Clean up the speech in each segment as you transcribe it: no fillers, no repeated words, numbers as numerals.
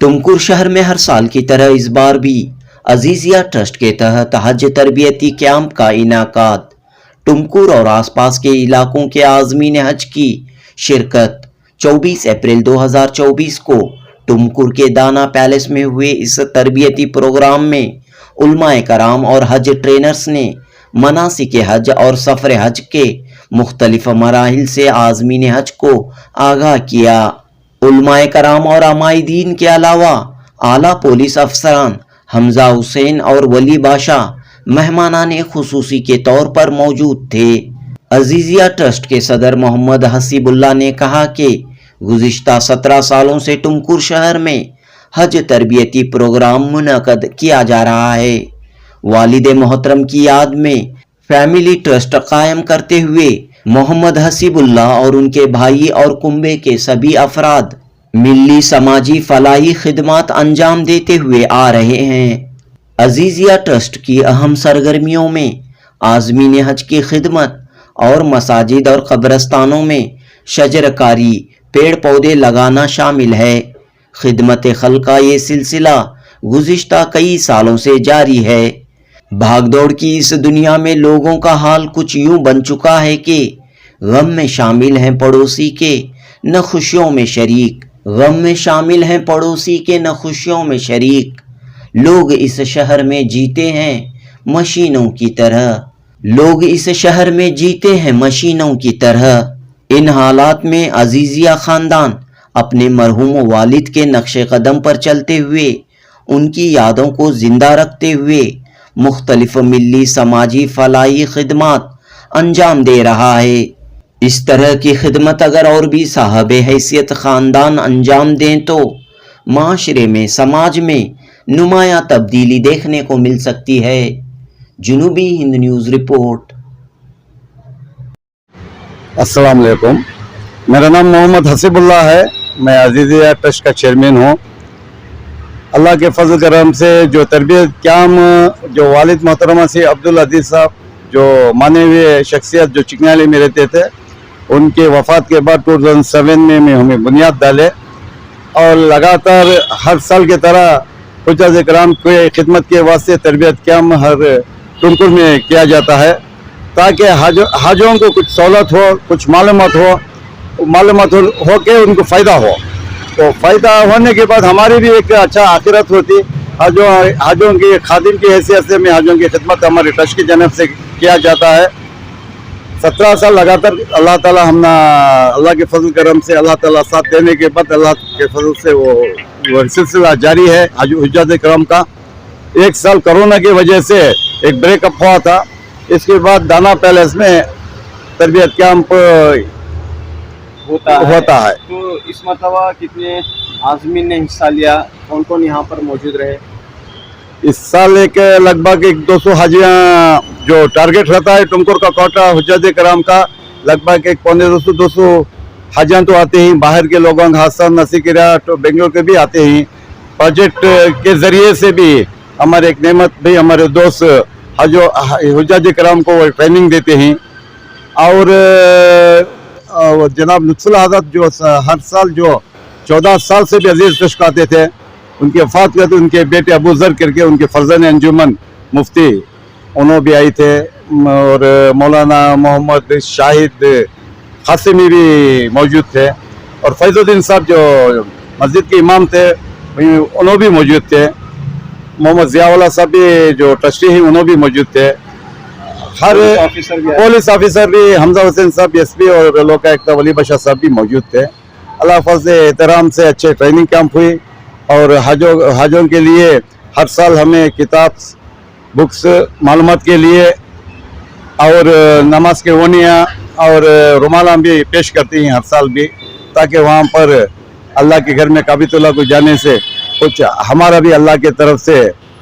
टुमकुर शहर में हर साल की तरह इस बार भी अजीजिया ट्रस्ट के तहत हज तरबियती कैंप का इनाकाद। टुमकुर और आसपास के इलाकों के आज़मीन हज की शिरकत 24 अप्रैल 2024 को टुमकुर के दाना पैलेस में हुए इस तरबियती प्रोग्राम में उलमाए कराम और हज ट्रेनर्स ने मनासिक हज और सफ़र हज के मुख्तलिफ मराहिल से आज़मीन हज को आगाह किया। उलमाए कराम और अमाइदीन के अलावा आला पुलिस अफसरान हमजा हुसैन और वली बादशाह मेहमानाने खुसूसी के तौर पर मौजूद थे। अजीजिया ट्रस्ट के सदर मोहम्मद हसीबुल्लाह ने कहा कि गुज़िश्ता 17 सालों से टुमकुर शहर में हज तरबियती प्रोग्राम मुनक़द किया जा रहा है। वालिद मोहतरम की याद में फैमिली ट्रस्ट कायम करते हुए मोहम्मद हसीबुल्लाह और उनके भाई और कुंबे के सभी अफराद मिली समाजी फलाही खिदमात अंजाम देते हुए आ रहे हैं। अजीजिया ट्रस्ट की अहम सरगर्मियों में आज़मीन हज की खिदमत और मसाजिद और कब्रस्तानों में शजरकारी पेड़ पौधे लगाना शामिल है। खिदमत खल का ये सिलसिला गुज़िश्ता कई सालों से जारी है। भागदौड़ की इस दुनिया में लोगों का हाल कुछ यूं बन चुका है कि गम में शामिल हैं पड़ोसी के न खुशियों में शरीक। गम में शामिल हैं पड़ोसी के न खुशियों में शरीक। लोग इस शहर में जीते हैं मशीनों की तरह। लोग इस शहर में जीते हैं मशीनों की तरह। इन हालात में अजीजिया ख़ानदान अपने मरहूम वालिद के नक्शे कदम पर चलते हुए उनकी यादों को जिंदा रखते हुए मुख्तलिफ मिली समाजी फलाही खिदमात अंजाम दे रहा है। इस तरह की खिदमत अगर और भी साहब हैसियत ख़ानदान अंजाम दें तो माशरे में समाज में नुमाया तब्दीली देखने को मिल सकती है। जुनूबी हिंद न्यूज़ रिपोर्ट। अस्सलाम वालेकुम, मेरा नाम मोहम्मद हसीबुल्लाह है। मैं अजीजिया ट्रस्ट का चेयरमैन हूँ। अल्लाह के फजल करम से जो तरबियत क्याम जो वालिद मोहतरमा से अब्दुल अजीज साहब जो माने हुए शख्सियत जो चिकनाली में रहते थे, उनके वफ़ात के बाद 2007 में हमें बुनियाद डाले और लगातार हर साल की तरह हुज्जाज इकराम के खिदमत के वास्ते तरबियत क्याम हर टुमकुर में किया जाता है ताकि हाजों को कुछ सहूलत हो, कुछ मालूमात हो के उनको फ़ायदा हो। तो फ़ायदा होने के बाद हमारी भी एक अच्छा आखिरत होती। हाजों की खादिम की हैसियत से में हाजों की खिदमत हमारे ट्रस्ट की जानब से किया जाता है। 17 साल लगातार अल्लाह ताला अल्लाह के फजल करम से अल्लाह ताला साथ देने के बाद अल्लाह के फजल से वो सिलसिला जारी है हुज्जाज इकराम का। एक साल कोरोना की वजह से एक ब्रेकअप हुआ था। इसके बाद दाना पैलेस में तरबियत कैंप होता है। तो इस मरतबा कितने आज़मीन ने हिस्सा लिया, कौन कौन यहाँ पर मौजूद रहे? इस साल एक लगभग 200 हाजियाँ जो टारगेट रहता है टुमकुर का कोटा हुज्जाज इकराम का, लगभग 1.25-200 हाजियाँ तो आते हैं। बाहर के लोगों का हसन नसीकिरा तो बेंगलोर के भी आते हैं। प्रोजेक्ट के ज़रिए से भी हमारे एक नेमत भाई हमारे दोस्त हुज्जाज इकराम को ट्रेनिंग देते हैं। और जनाब लुत्फुल हज़रत जो हर साल जो 14 साल से भी अजीज़ ट्रस्ट आते थे, उनके वफ़ात के तो उनके बेटे अबू ज़र करके उनके फर्जन अंजुमन मुफ्ती उन्होंने भी आई थे और मौलाना मोहम्मद शाहिद कासिमी भी मौजूद थे और फैज़ुद्दीन साहब जो मस्जिद के इमाम थे उन्होंने भी मौजूद थे। मोहम्मद ज़ियाउल्लाह साहब भी जो ट्रस्टी हैं उन्होंने भी मौजूद थे। हर पुलिस ऑफिसर भी हमजा हुसैन साहब एसपी और लोकायुक्त वली बादशाह साहब भी मौजूद थे। अल्लाह फजल एहतराम से अच्छे ट्रेनिंग कैंप हुई और हाजों के लिए हर साल हमें किताब बुक्स मालूमात के लिए और नमाज के वनिया और रुमाला भी पेश करती हैं हर साल भी, ताकि वहाँ पर अल्लाह के घर में काबितुल्लाह को जाने से कुछ हमारा भी अल्लाह की तरफ से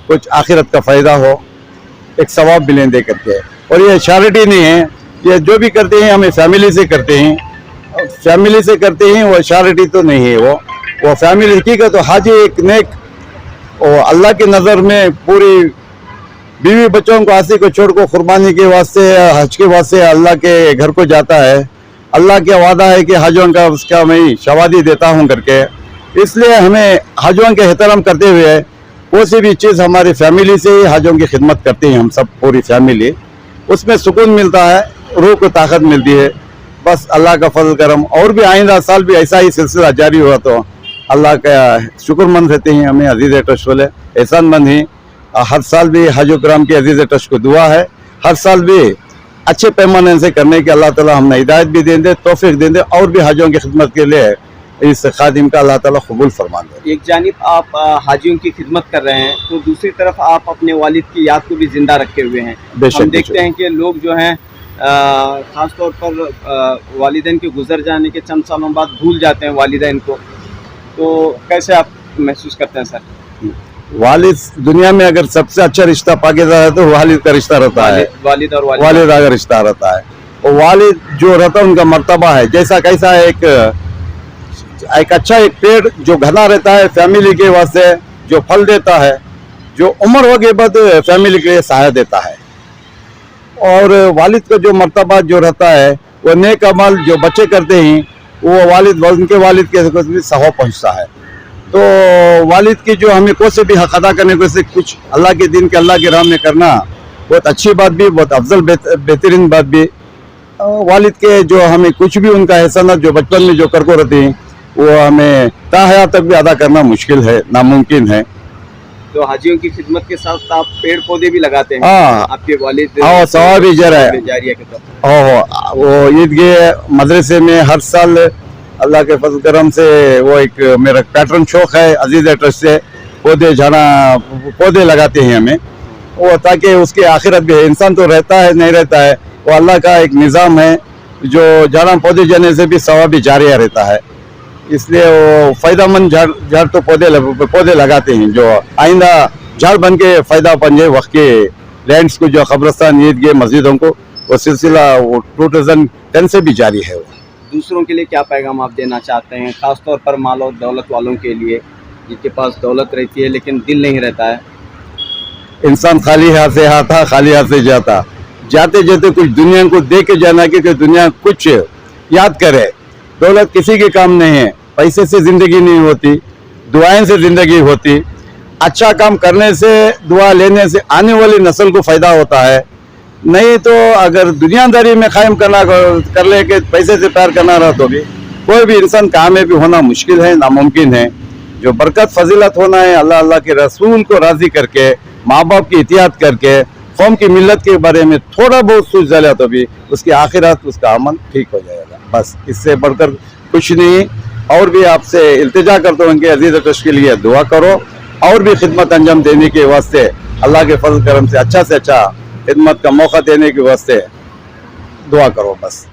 कुछ आखिरत का फ़ायदा हो, एक सवाब मिलें दे करके। और ये चैरिटी नहीं है, ये जो भी करते हैं हमें फैमिली से करते हैं, वो चैरिटी तो नहीं है। वो फैमिली की का तो हाजी एक नेक और अल्लाह की नज़र में पूरी बीवी बच्चों को आसी को छोड़ को कुर्बानी के वास्ते हज के वास्ते अल्लाह के घर को जाता है। अल्लाह का वादा है कि हाजों का उसका मैं शवादी देता हूँ करके। इसलिए हमें हाजों के एहतराम करते हुए कोई सी भी चीज़ हमारी फैमिली से ही हाजों की खिदमत करते हैं हम सब पूरी फैमिली, उसमें सुकून मिलता है, रूह को ताकत मिलती है। बस अल्लाह का फजल करम और भी आइंदा साल भी ऐसा ही सिलसिला जारी हुआ तो अल्लाह का शुक्रमंद रहते हैं हमें अजीज़ ट्रस्ट वाले, एहसानमंद हैं। हर साल भी हज कराम की अजीज़ ट्रस्ट को दुआ है हर साल भी अच्छे पैमाने से करने की अल्लाह ताला हमें हिदायत भी दें दे, तौफीक दें दे और भी हाजियों की खिदमत के लिए इस खादिम का अल्लाह ताला कबूल फरमा दे। एक जानिब आप हाजियों की खिदमत कर रहे हैं तो दूसरी तरफ आप अपने वालिद की याद को भी जिंदा रखे हुए हैं। बेशक, हम देखते हैं कि लोग जो हैं ख़ास तौर पर वालिदैन के गुजर जाने के चंद सालों बाद भूल जाते हैं वालिदैन को, तो कैसे आप महसूस करते हैं सर? वालिद दुनिया में अगर सबसे अच्छा रिश्ता पाकिज़ा है तो वालिद का रिश्ता रहता है, वालिद और वालिद का रिश्ता रहता है। और वालिद जो रहता है उनका मर्तबा है, जैसा कैसा है एक अच्छा एक पेड़ जो घना रहता है फैमिली के वास्ते, जो फल देता है, जो उम्र हो के बाद फैमिली के लिए सहायता देता है। और वालिद का जो मर्तबा जो रहता है वो नेक अमल जो बच्चे करते हैं वो वालिद उनके वालिद के सवाब पहुँचता है। तो वालिद की जो हमें कोई से भी हक अदा करने को से कुछ अल्लाह के दिन के अल्लाह के राह में करना बहुत अच्छी बात भी, बहुत अफजल बेहतरीन बात भी। वालिद के जो हमें कुछ भी उनका एहसानात जो बचपन में जो करको रहते हैं वो हमें ताहयात तक भी अदा करना मुश्किल है, नामुमकिन है। तो हाजियों की खिदमत के साथ आप पेड़ पौधे भी लगाते हैं? हाँ, आपके वालिद सवाब भी जारिया के तौर पर। वो ईदगाह मदरसे में हर साल अल्लाह के फजल करम से वो एक मेरा पैटर्न शौक है अजीज़ ट्रस्ट से पौधे लगाते हैं हमें, वो ताकि उसकी आखिरत भी है। इंसान तो रहता है नहीं रहता है, वो अल्लाह का एक निज़ाम है जो झाड़ा पौधे जाने से भी सवाब भी जारिया रहता है। इसलिए वो फ़ायदामंद झाड़ तो पौधे लगाते हैं जो आइंदा झाड़ बन के फ़ायदा बन जाए वक्त के लैंड्स को, जो कब्रस्तान ईदगाह मस्जिदों को, वो सिलसिला वो 2010 से भी जारी है। दूसरों के लिए क्या पैगाम आप देना चाहते हैं, खास तौर पर माल और दौलत वालों के लिए जिनके पास दौलत रहती है लेकिन दिल नहीं रहता है? इंसान खाली हाथ से आता, खाली हाथ से जाता, जाते जाते कुछ दुनिया को दे के जाना कि दुनिया कुछ याद करे। दौलत किसी के काम नहीं है, पैसे से जिंदगी नहीं होती, दुआएं से जिंदगी होती। अच्छा काम करने से, दुआ लेने से आने वाली नस्ल को फायदा होता है। नहीं तो अगर दुनियादारी में कायम कर ले के पैसे से प्यार करना रहा तो भी कोई भी इंसान कामयाबी होना मुश्किल है, नामुमकिन है। जो बरकत फजीलत होना है अल्लाह अल्लाह के रसूल को राजी करके, माँ बाप की इतियाद करके, कौम की मिल्लत के बारे में थोड़ा बहुत सोच डाला तो भी उसकी आखिरत, उसका अमल ठीक हो जाएगा। बस इससे बढ़कर कुछ नहीं। और भी आपसे इल्तिजा करता हूँ कि अजीज़ ट्रस्ट के लिए दुआ करो और भी खिदमत अंजाम देने के वास्ते, अल्लाह के फजल करम से अच्छा खिदमत का मौका देने के वास्ते दुआ करो बस।